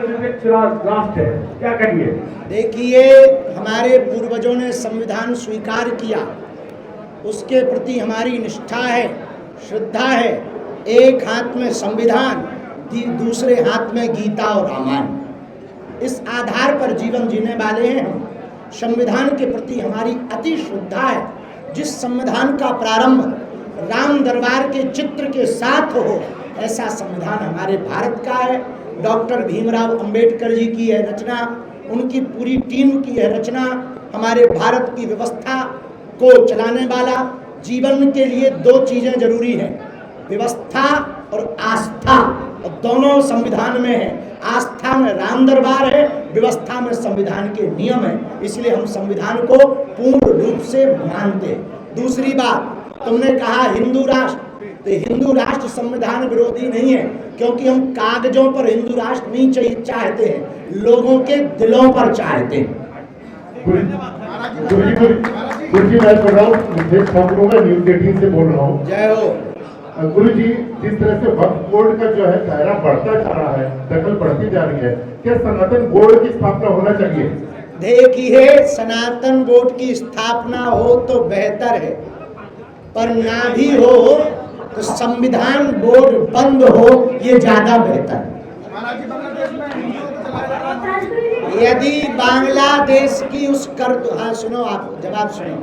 राष्ट्र है, क्या कहिए? देखिए, हमारे पूर्वजों ने संविधान स्वीकार किया, उसके प्रति हमारी निष्ठा है, श्रद्धा है। एक हाथ में संविधान, दूसरे हाथ में गीता और रामायण, इस आधार पर जीवन जीने वाले हैं हम। संविधान के प्रति हमारी अति श्रद्धा है। जिस संविधान का प्रारंभ राम दरबार के चित्र के साथ हो, ऐसा संविधान हमारे भारत का है। डॉक्टर भीमराव अंबेडकर जी की यह रचना, उनकी पूरी टीम की यह रचना हमारे भारत की व्यवस्था को चलाने वाला। जीवन के लिए दो चीज़ें जरूरी हैं, व्यवस्था और आस्था, और दोनों संविधान में है। आस्था में राम दरबार है, व्यवस्था में संविधान के नियम है, इसलिए हम संविधान को पूर्ण रूप से मानते हैं। दूसरी बात, तुमने कहा हिंदू राष्ट्र, तो हिंदू राष्ट्र संविधान विरोधी नहीं है, क्योंकि हम कागजों पर हिंदू राष्ट्र नहीं चाहते हैं, लोगों के दिलों पर चाहते हैं। गुरुजी, मैं बोल रहा हूँ, न्यूज़ 18 से बोल रहा हूँ। जय हो। गुरुजी, जिस तरह से वक्फ बोर्ड का जो है दायरा बढ़ता जा रहा है, दखल बढ़ती जा रही है, क्या सनातन बोर्ड की स्थापना होना चाहिए? देखिए, सनातन बोर्ड की स्थापना हो तो बेहतर है, पर ना भी हो तो संविधान बोर्ड बंद हो, ये ज्यादा बेहतर है। यदि बांग्लादेश की उस हाँ सुनो, आप जवाब सुनो।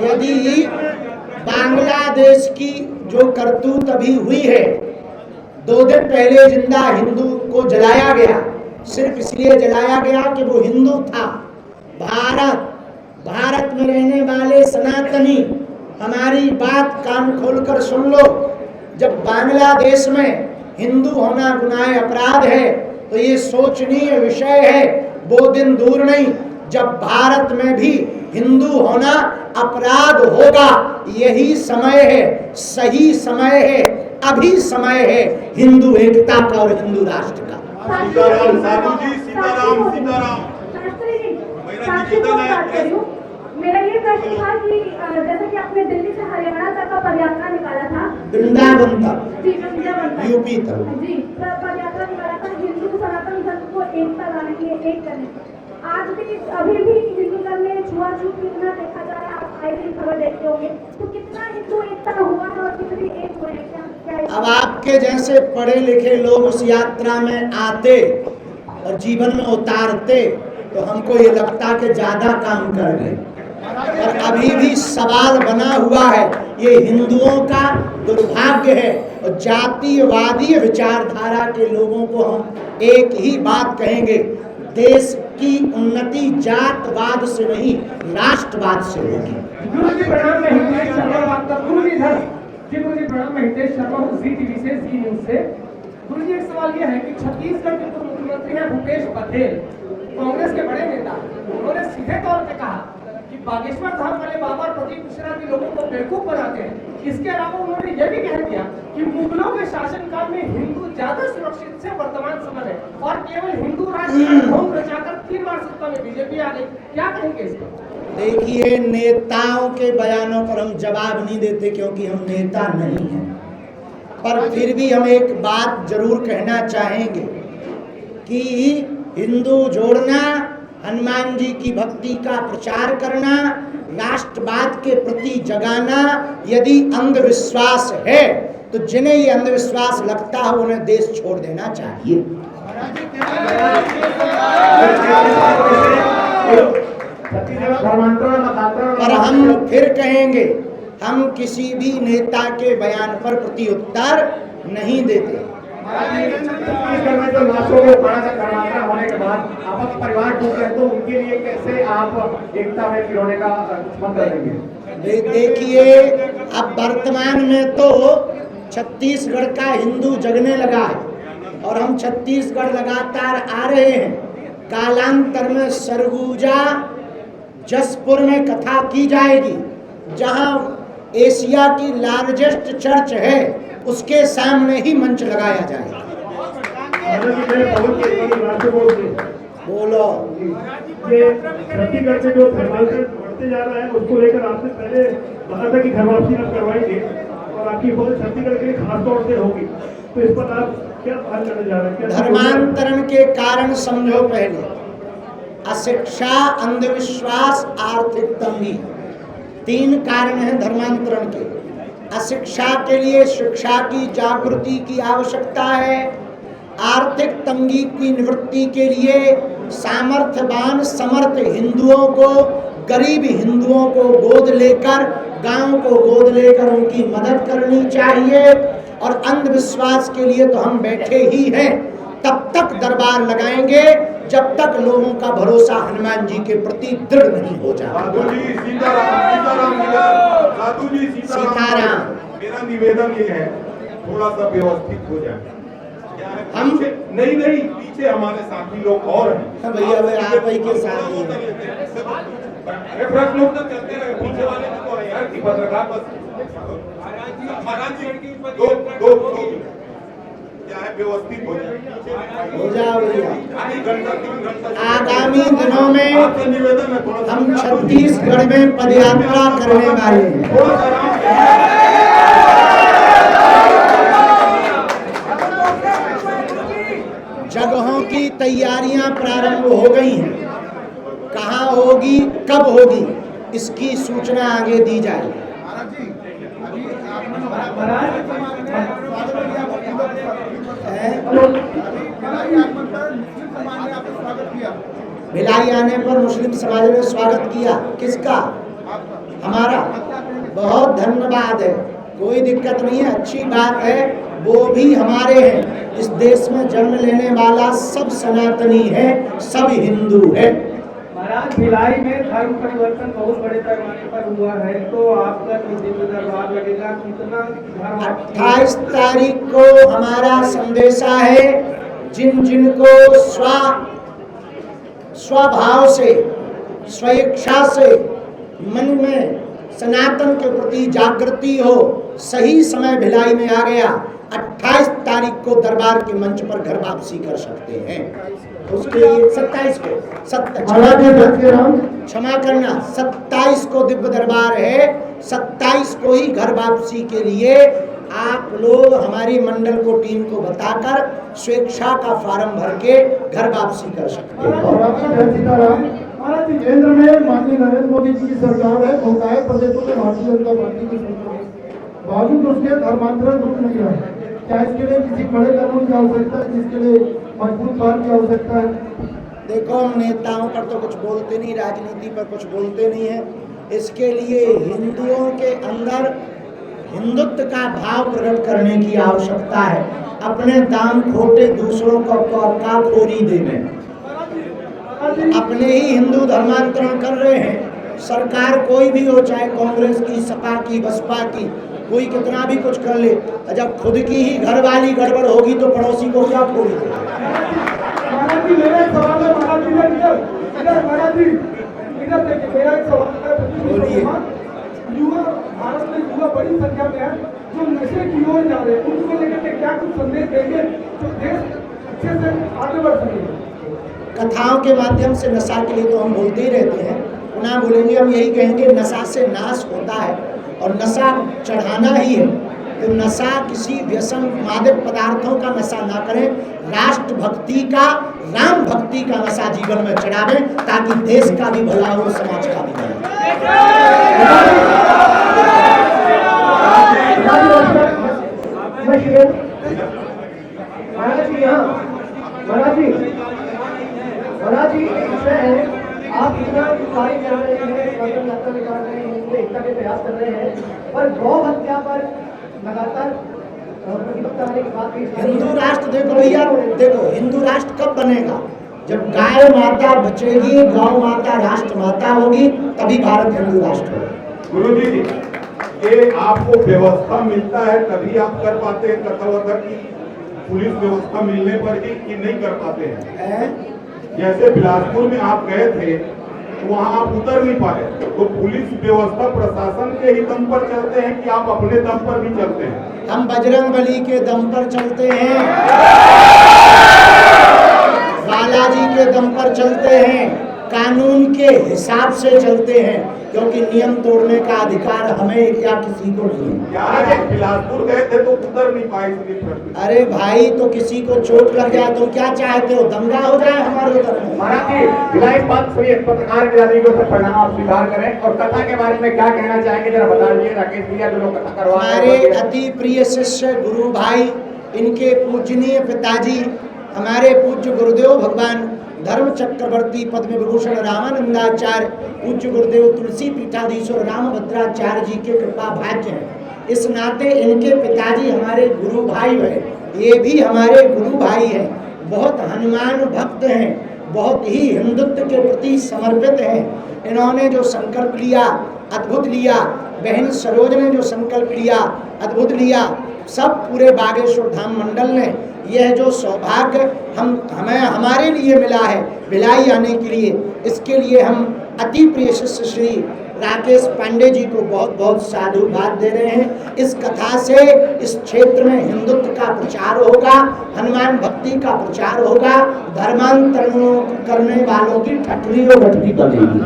यदि बांग्लादेश की जो करतूत अभी हुई है, 2 दिन पहले जिंदा हिंदू को जलाया गया, सिर्फ इसलिए जलाया गया कि वो हिंदू था। भारत में रहने वाले सनातनी, हमारी बात कान खोलकर सुन लो। जब बांग्लादेश में हिंदू होना गुनाह अपराध है, तो ये सोचनीय विषय है, वो दिन दूर नहीं जब भारत में भी हिंदू होना अपराध होगा। यही समय है, सही समय है, अभी समय है हिंदू एकता का और हिंदू राष्ट्र का। सीताराम साधु जी, सीताराम सीताराम। मेरा ये प्रश्न था कि जैसे कि आपने दिल्ली से हरियाणा तक का पदयात्रा निकाला था, वृंदावन तक, जी वृंदावन तक, यूपी तक, जी पदयात्रा निकाला था हिंदू सनातन धर्म को एकता लाने के लिए, एक करने। आज भी अभी भी हिंदू धर्म में छुआछूत कितना देखा जा रहा है, आप आए दिन खबर देखते होंगे, तो कितना हिंदू एकता हुआ है और कितनी एक हुए हैं, क्या? अब आपके जैसे पढ़े लिखे लोग उस यात्रा में आते और जीवन में उतारते तो हमको ये लगता कि ज्यादा काम कर गए। और अभी भी सवाल बना हुआ है, ये हिंदुओं का दुर्भाग्य है। और जातिवादी विचारधारा के लोगों को हम एक ही बात कहेंगे, देश की उन्नति जातवाद से नहीं, राष्ट्रवाद से होगी। गुरुजी प्रणाम, मैं हितेश शर्मा बात कर गुरुजी धर जी। गुरुजी प्रणाम, मैं हितेश शर्मा हूँ, जी टीवी से, जी न्यूज से। गुरुजी, एक सवाल यह है कि छत्तीसगढ़ के पूर्व मुख्यमंत्री हैं भूपेश बघेल, कांग्रेस के बड़े नेता, उन्होंने सीधे तौर पे कहा कि बागेश्वर धाम वाले बाबा प्रदीप मिश्रा के लोगों को बेवकूफ बनाते हैं। इसके अलावा उन्होंने यह भी कह दिया कि मुगलों के शासनकाल में हिंदू ज्यादा सुरक्षित से वर्तमान समय है, और केवल हिंदू राष्ट्र ढोंग रचाकर 3 बार सत्ता में बीजेपी आ गई। क्या कहेंगे इस पर? देखिए, नेताओं के बयानों पर हम जवाब नहीं देते, क्योंकि हम नेता नहीं हैं, पर फिर भी हम एक बात जरूर कहना चाहेंगे कि हिंदू जोड़ना, हनुमान जी की भक्ति का प्रचार करना, राष्ट्रवाद के प्रति जगाना यदि अंधविश्वास है, तो जिन्हें ये अंधविश्वास लगता है उन्हें देश छोड़ देना चाहिए। पर हम फिर कहेंगे, हम किसी भी नेता के बयान पर प्रत्युत्तर नहीं देते। छत्तीसगढ़ में जो लाशों को बड़ा सा खरमात्रा होने के बाद आपस परिवार टूट रहे, तो उनके लिए कैसे आप एकता में पिरोने का मन करेंगे? देखिए, अब वर्तमान में तो छत्तीसगढ़ का हिंदू जगने लगा है, और हम छत्तीसगढ़ लगातार आ रहे हैं। कालांतर में सरगुजा जसपुर में कथा की जाएगी, जहां एशिया की लार्जेस्ट चर्च है, उसके सामने ही मंच लगाया जाएगा। बोलो। ये छत्तीसगढ़ में जो धर्मांतरण बढ़ते जा रहा है, उसको लेकर आपसे पहले कहा था कि घर वापसी आप करवाएंगे, और आपकी बहुत छत्तीसगढ़ के लिए खास तौर से होगी। तो इस पर आप क्या बात करने जा रहे हैं? धर्मांतरण के कारण समझो पहले। अशिक्षा, अंधविश्वास, आर्थिक तंगी, 3 कारण हैं धर्मांतरण के। अशिक्षा के लिए शिक्षा की जागृति की आवश्यकता है। आर्थिक तंगी की निवृत्ति के लिए सामर्थ्यवान समर्थ हिंदुओं को, गरीब हिंदुओं को गोद लेकर, गांव को गोद लेकर उनकी मदद करनी चाहिए। और अंधविश्वास के लिए तो हम बैठे ही हैं, तब तक दरबार लगाएंगे जब तक लोगों का भरोसा हनुमान जी के प्रति दृढ़ नहीं हो जाता। साधु जी सीताराम साधु जी सीताराम, मेरा निवेदन ये है थोड़ा सा व्यवस्थित हो जाए। हम नहीं पीछे हमारे साथी लोग और हैं भैया, आप ही के साथ ही हैं। रेफरेंस लोग तो चलते रहे, पीछे वाले भी तो है यार की पत्रकार बस महाराज जी दो क्या है व्यवस्थित हो जाए। हो जाओ भैया। 3 घंटा आगामी दिनों में आपसे निवेदन है थोड़ा सा हम छत्तीसगढ़ में पदयात्रा करने वाले हैं। थोड़ा सा जगहों की तैयारियां प्रारंभ हो गई हैं। कहाँ होगी, कब होगी, इसकी सूचना आगे दी जाएगी। भिलाई आने पर मुस्लिम समाज ने स्वागत किया। किसका? हमारा। बहुत धन्यवाद है, कोई दिक्कत नहीं है, अच्छी बात है। वो भी हमारे हैं। इस देश में जन्म लेने वाला सब सनातनी है, सब हिंदू है। महाराज, भिलाई में धर्म परिवर्तन बहुत बड़े पैमाने पर हुआ है, तो आपका दिव्य दरबार लगेगा, कितना धर्म? 28 तारीख को हमारा संदेशा है, जिन जिनको स्वभाव से, स्वेच्छा से मन में सनातन के प्रति जागृति हो, सही समय भिलाई में आ गया। 28 तारीख को दरबार के मंच पर घर वापसी कर सकते हैं। उसके लिए 27 को क्षमा करना 27 को दिव्य दरबार है। 27 को ही घर वापसी के लिए आप लोग हमारी मंडल को, टीम को बताकर स्वेच्छा का फार्म भर के घर वापसी कर सकते हैं। केंद्र में माननीय नरेंद्र मोदी जी की सरकार है, बहुतायत प्रदेशों में भारतीय जनता पार्टी की सरकार है, बावजूद उसके धर्मांतरण रुक नहीं रहा है। क्या इसके लिए किसी बड़े कानून की आवश्यकता है, जिसके लिए मजबूत बात की आवश्यकता है? देखो, हम नेताओं पर तो कुछ बोलते नहीं, राजनीति पर कुछ बोलते नहीं है। इसके लिए हिंदुओं के अंदर हिंदुत्व का भाव प्रकट करने की आवश्यकता है। अपने दाम खोटे दूसरों को का खोरी देने, अपने ही हिंदू धर्मांतरण कर रहे हैं। सरकार कोई भी हो, चाहे कांग्रेस की, सपा की, बसपा की, कोई कितना भी कुछ कर ले, जब खुद की ही घर वाली गड़बड़ होगी तो पड़ोसी को क्या खोरी देगा? युवा भारत में युवा बड़ी संख्या में है जो नशे की ओर जा रहे हैं, उनको लेकर के क्या कुछ संदेश देंगे तो देश अच्छे से आगे बढ़ सके? कथाओं के माध्यम से नशा के लिए तो हम बोलते ही रहते हैं, पुनः बोलेंगे। हम यही कहेंगे, नशा से नाश होता है और नशा चढ़ाना ही है। तो नशा किसी व्यसन, मादक पदार्थों का नशा ना करें, राष्ट्र भक्ति का, राम भक्ति का नशा जीवन में चढ़ावें, ताकि देश का भी भला हो, समाज का भी भला महाराज जी, आप इतना कार्य कर रहे हैं, यात्रा निकाल रहे हैं, एकता के प्रयास कर रहे हैं, पर गौ हत्या पर लगातार प्रतिबद्धता आने की बात की। हिंदू राष्ट्र, देखो भैया, देखो, हिंदू राष्ट्र कब बनेगा? जब गाय माता बचेगी, गौ माता राष्ट्र माता होगी, तभी भारत हिंदू राष्ट्र होगा। गुरुजी, ये आपको व्यवस्था मिलता है तभी आप कर पाते हैं तत्वावधान की पुलिस व्यवस्था मिलने पर ही कि नहीं कर पाते हैं? जैसे बिलासपुर में आप गए थे तो वहाँ आप उतर नहीं पाए, तो पुलिस व्यवस्था प्रशासन के ही दम पर चलते हैं कि आप अपने दम पर भी चलते हैं? हम बजरंगबली के दम पर चलते हैं, बालाजी के दम पर चलते हैं, कानून के हिसाब से चलते हैं, क्योंकि नियम तोड़ने का अधिकार हमें या किसी को नहीं है। यार आप बिलासपुर गए थे तो उतर नहीं पाए इसलिए प्रश्न। अरे भाई, तो किसी को चोट लग जाए तो क्या चाहते हो, दंगा हो जाए हमारे उधर में? महाराज जी, भिलाई बात सुनिए, पत्रकार बिरादरी को सब परिणाम आप स्वीकार करें और कथा के बारे में क्या कहना चाहेंगे जरा बता दीजिए। राकेश भैया जो लोग कथा करवा रहे हमारे हैं, अति प्रिय शिष्य गुरु भाई, इनके पूजनीय पिताजी हमारे पूज्य गुरुदेव भगवान धर्म चक्रवर्ती पद्म विभूषण रामानंदाचार्य पूज्य गुरुदेव तुलसी पीठाधीश्वर रामभद्राचार्य जी के कृपा भाग्य है। इस नाते इनके पिताजी हमारे गुरु भाई हैं, ये भी हमारे गुरु भाई हैं, बहुत हनुमान भक्त हैं, बहुत ही हिंदुत्व के प्रति समर्पित हैं। इन्होंने जो संकल्प लिया अद्भुत लिया, बहन सरोज ने जो संकल्प लिया अद्भुत लिया, सब पूरे बागेश्वर धाम मंडल ने यह जो सौभाग्य हमें हमारे लिए मिला है भिलाई आने के लिए, इसके लिए हम अति प्रिय शिष्य श्री राकेश पांडे जी को बहुत बहुत साधुवाद दे रहे हैं। इस कथा से इस क्षेत्र में हिंदुत्व का प्रचार होगा, हनुमान भक्ति का प्रचार होगा, धर्मांतरण करने वालों की ठठरी और गठरी बनेगी।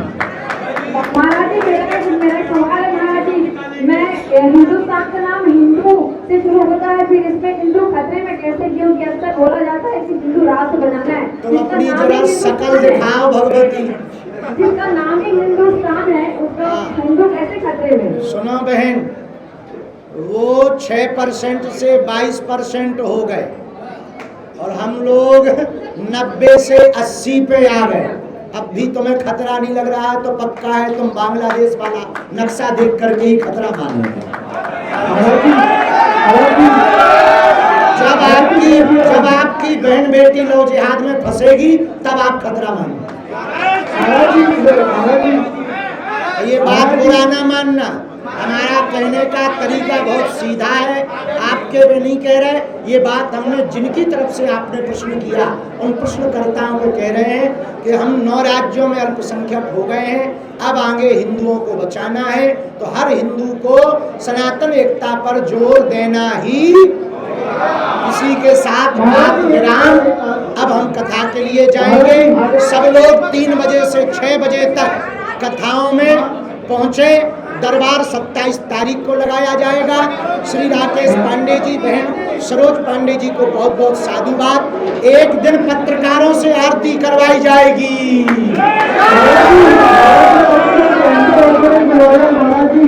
महाराज जी, मेरा सवाल है महाराज जी, मैं हिंदुस्तान का नाम हिंदू से शुरू होता है, फिर इसमें हिंदू खतरे में कैसे क्यों कि अक्सर बोला जाता है कि हिंदू राष्ट्र बनाना है, तुम अपनी जरा शकल दिखाओ भगवती। जिसका नाम ही हिंदुस्तान है, उसका हिंदू कैसे खतरे में? सुनो बहन, वो 6% से 22% हो गए और हम लोग 90 से 80 पे आ गए। अब भी तुम्हें खतरा नहीं लग रहा है तो पक्का है तुम बांग्लादेश वाला नक्शा देख करके ही खतरा मान लोगे। जब आपकी बहन बेटी लो जिहाद में फंसेगी तब आप खतरा मानो। ये बात बुरा ना मानना, हमारा कहने का तरीका बहुत सीधा है, आपके भी नहीं कह रहे। ये बात हमने जिनकी तरफ से आपने प्रश्न किया उन प्रश्नकर्ताओं को कह रहे हैं कि हम 9 राज्यों में अल्पसंख्यक हो गए हैं, अब आगे हिंदुओं को बचाना है, तो हर हिंदू को सनातन एकता पर जोर देना ही। इसी के साथ बात विराम। अब हम कथा के लिए जाएंगे। सब लोग 3 बजे से 6 बजे तक कथाओं में पहुंचे। दरबार 27 तारीख को लगाया जाएगा। श्री राकेश पांडे जी, बहन सरोज पांडे जी को बहुत बहुत साधुवाद। एक दिन पत्रकारों से आरती करवाई जाएगी। महाराज जी,